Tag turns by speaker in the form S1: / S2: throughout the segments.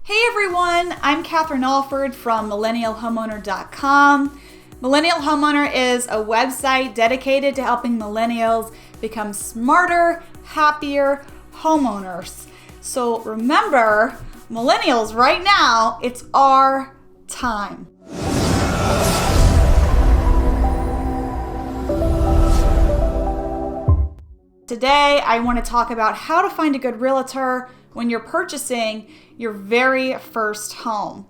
S1: Hey everyone, I'm ALFORD from MillennialHomeowner.com. Millennial Homeowner is a website dedicated to helping millennials become smarter, happier homeowners. So remember, millennials, right now, it's our time. Today, I want to talk about how to find a good realtor when you're purchasing your very first home.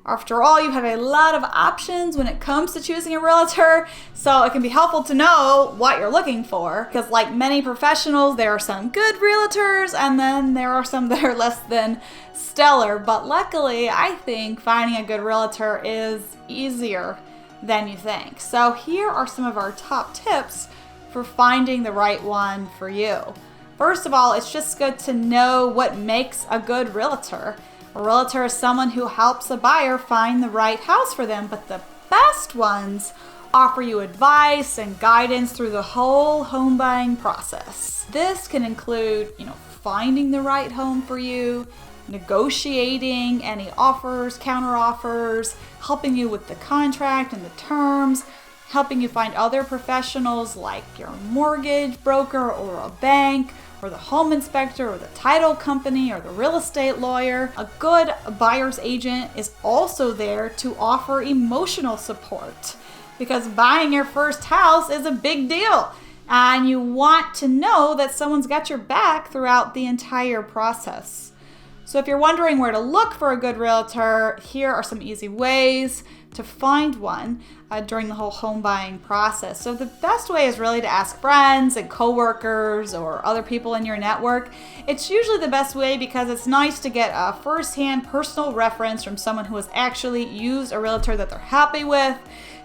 S1: After all, you have a lot of options when it comes to choosing a realtor, so it can be helpful to know what you're looking for. Because like many professionals, there are some good realtors and then there are some that are less than stellar. But luckily, I think finding a good realtor is easier than you think. So here are some of our top tips for finding the right one for you. First of all, it's just good to know what makes a good realtor. A realtor is someone who helps a buyer find the right house for them, but the best ones offer you advice and guidance through the whole home buying process. This can include, finding the right home for you, negotiating any offers, counter offers, helping you with the contract and the terms, helping you find other professionals like your mortgage broker or a bank or the home inspector or the title company or the real estate lawyer. A good buyer's agent is also there to offer emotional support because buying your first house is a big deal and you want to know that someone's got your back throughout the entire process. So if you're wondering where to look for a good realtor, here are some easy ways to find one during the whole home buying process. So the best way is really to ask friends and coworkers or other people in your network. It's usually the best way because it's nice to get a first-hand personal reference from someone who has actually used a realtor that they're happy with.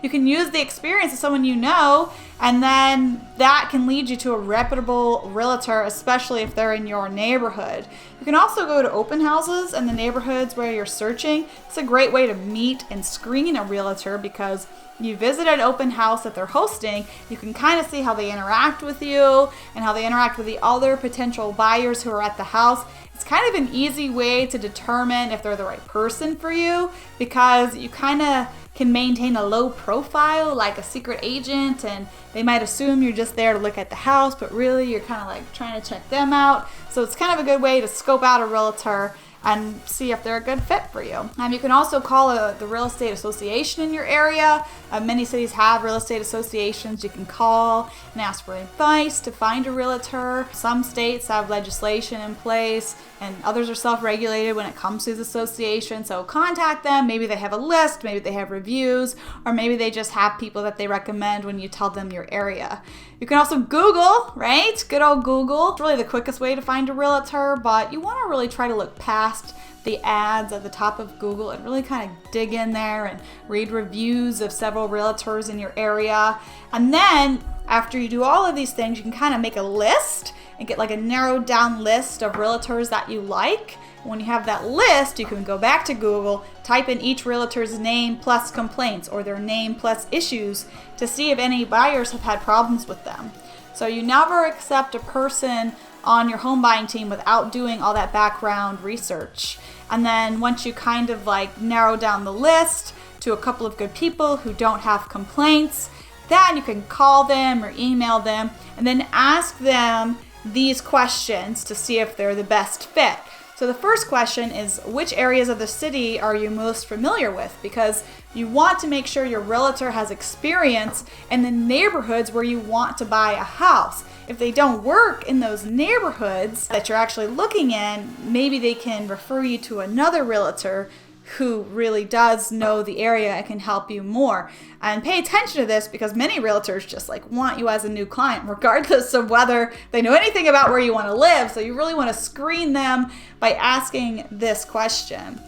S1: You can use the experience of someone you know, and then that can lead you to a reputable realtor, especially if they're in your neighborhood. You can also go to open houses in the neighborhoods where you're searching. It's a great way to meet and screen a realtor because you visit an open house that they're hosting, you can kind of see how they interact with you and how they interact with the other potential buyers who are at the house. It's kind of an easy way to determine if they're the right person for you because you kind of can maintain a low profile like a secret agent, and they might assume you're just there to look at the house, but really you're kind of like trying to check them out. So it's kind of a good way to scope out a realtor and see if they're a good fit for you. You can also call the real estate association in your area. Many cities have real estate associations. You can call and ask for advice to find a realtor. Some states have legislation in place and others are self-regulated when it comes to the association. So contact them. Maybe they have a list, maybe they have reviews, or maybe they just have people that they recommend when you tell them your area. You can also Google, right? Good old Google. It's really the quickest way to find a realtor, but you want to really try to look past the ads at the top of Google and really kind of dig in there and read reviews of several realtors in your area. And then after you do all of these things, you can kind of make a list and get like a narrowed down list of realtors that you like. When you have that list, you can go back to Google, type in each realtor's name plus complaints or their name plus issues to see if any buyers have had problems with them. So you never accept a person on your home buying team without doing all that background research. And then once you kind of like narrow down the list to a couple of good people who don't have complaints, then you can call them or email them and then ask them these questions to see if they're the best fit. So the first question is, which areas of the city are you most familiar with? Because you want to make sure your realtor has experience in the neighborhoods where you want to buy a house. If they don't work in those neighborhoods that you're actually looking in, maybe they can refer you to another realtor who really does know the area and can help you more. And pay attention to this because many realtors just like want you as a new client regardless of whether they know anything about where you want to live. So you really want to screen them by asking this question.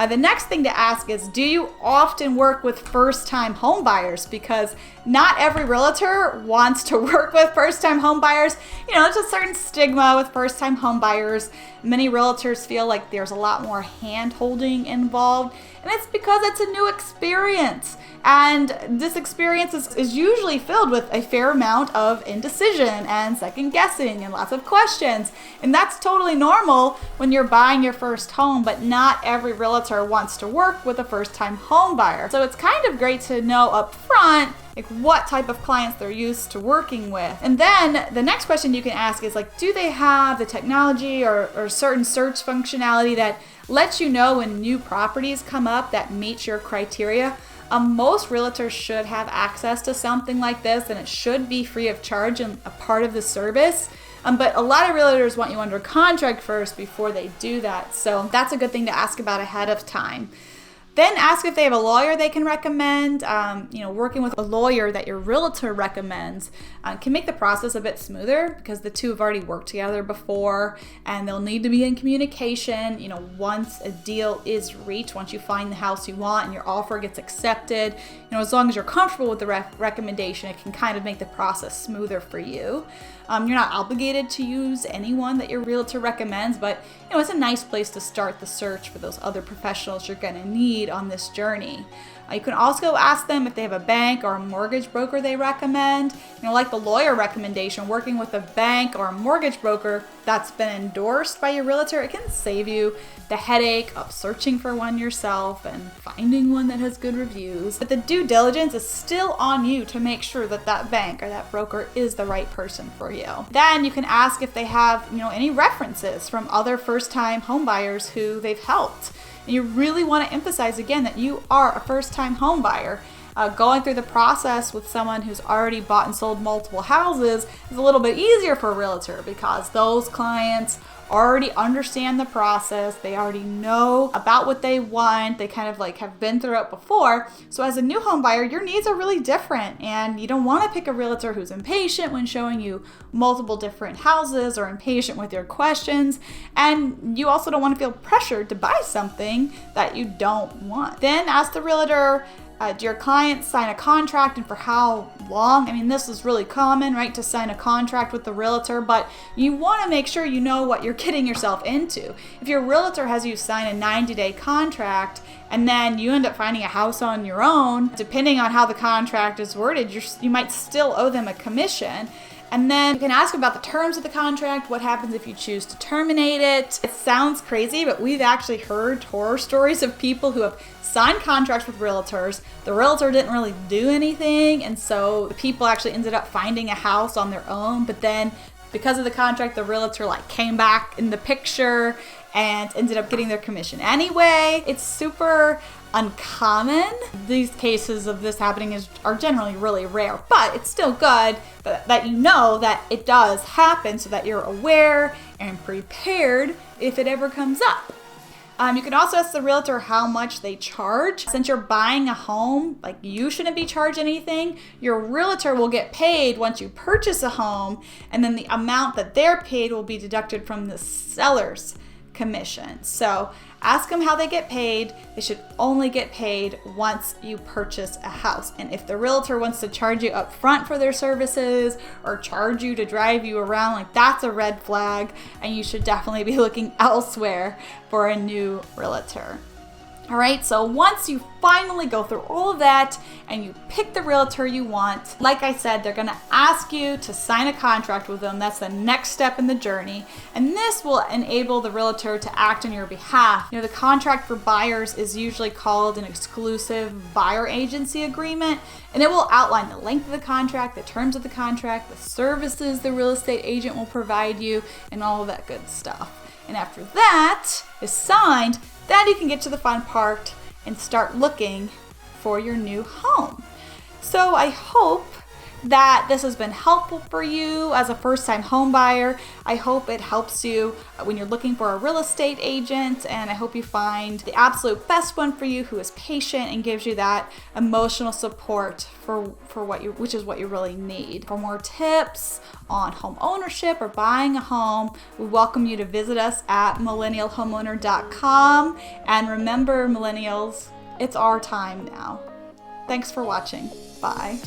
S1: The next thing to ask is, do you often work with first-time home buyers? Because not every realtor wants to work with first-time home buyers. There's a certain stigma with first-time home buyers. Many realtors feel like there's a lot more hand-holding involved, and it's because it's a new experience. And this experience is usually filled with a fair amount of indecision and second guessing and lots of questions. And that's totally normal when you're buying your first home, but not every realtor wants to work with a first-time home buyer. So it's kind of great to know up front like what type of clients they're used to working with. And then the next question you can ask is like, do they have the technology or certain search functionality that lets you know when new properties come up that meet your criteria? Most realtors should have access to something like this, and it should be free of charge and a part of the service. But a lot of realtors want you under contract first before they do that. So that's a good thing to ask about ahead of time. Then ask if they have a lawyer they can recommend. Working with a lawyer that your realtor recommends can make the process a bit smoother because the two have already worked together before, and they'll need to be in communication. Once a deal is reached, once you find the house you want and your offer gets accepted, as long as you're comfortable with the recommendation, it can kind of make the process smoother for you. You're not obligated to use anyone that your realtor recommends, but it's a nice place to start the search for those other professionals you're going to need on this journey. You can also ask them if they have a bank or a mortgage broker they recommend. Like the lawyer recommendation, working with a bank or a mortgage broker that's been endorsed by your realtor, it can save you the headache of searching for one yourself and finding one that has good reviews. But the due diligence is still on you to make sure that that bank or that broker is the right person for you. Then you can ask if they have, any references from other first-time home buyers who they've helped. And you really want to emphasize again that you are a first-time home buyer. Going through the process with someone who's already bought and sold multiple houses is a little bit easier for a realtor because those clients already understand the process. They already know about what they want. They kind of have been through it before. So as a new home buyer, your needs are really different, and you don't want to pick a realtor who's impatient when showing you multiple different houses or impatient with your questions. And you also don't want to feel pressured to buy something that you don't want. Then ask the realtor, do your clients sign a contract, and for how long? This is really common, right, to sign a contract with the realtor, but you want to make sure you know what you're getting yourself into. If your realtor has you sign a 90-day contract and then you end up finding a house on your own, depending on how the contract is worded, you might still owe them a commission. And then you can ask about the terms of the contract. What happens if you choose to terminate it? It sounds crazy, but we've actually heard horror stories of people who have signed contracts with realtors. The realtor didn't really do anything, and so the people actually ended up finding a house on their own. But then because of the contract, the realtor came back in the picture and ended up getting their commission anyway. It's super uncommon. These cases of this happening are generally really rare, but it's still good that you know that it does happen so that you're aware and prepared if it ever comes up. You can also ask the realtor how much they charge. Since you're buying a home, you shouldn't be charged anything. Your realtor will get paid once you purchase a home, and then the amount that they're paid will be deducted from the seller's commission. So ask them how they get paid. They should only get paid once you purchase a house. And if the realtor wants to charge you up front for their services or charge you to drive you around, that's a red flag, and you should definitely be looking elsewhere for a new realtor. All right, so once you finally go through all of that and you pick the realtor you want, like I said, they're gonna ask you to sign a contract with them. That's the next step in the journey. And this will enable the realtor to act on your behalf. The contract for buyers is usually called an exclusive buyer agency agreement, and it will outline the length of the contract, the terms of the contract, the services the real estate agent will provide you, and all of that good stuff. And after that is signed, then you can get to the fun part and start looking for your new home. So I hope that this has been helpful for you as a first-time home buyer. I hope it helps you when you're looking for a real estate agent, and I hope you find the absolute best one for you who is patient and gives you that emotional support which is what you really need. For more tips on home ownership or buying a home, we welcome you to visit us at millennialhomeowner.com. And remember, millennials, it's our time now. Thanks for watching. Bye.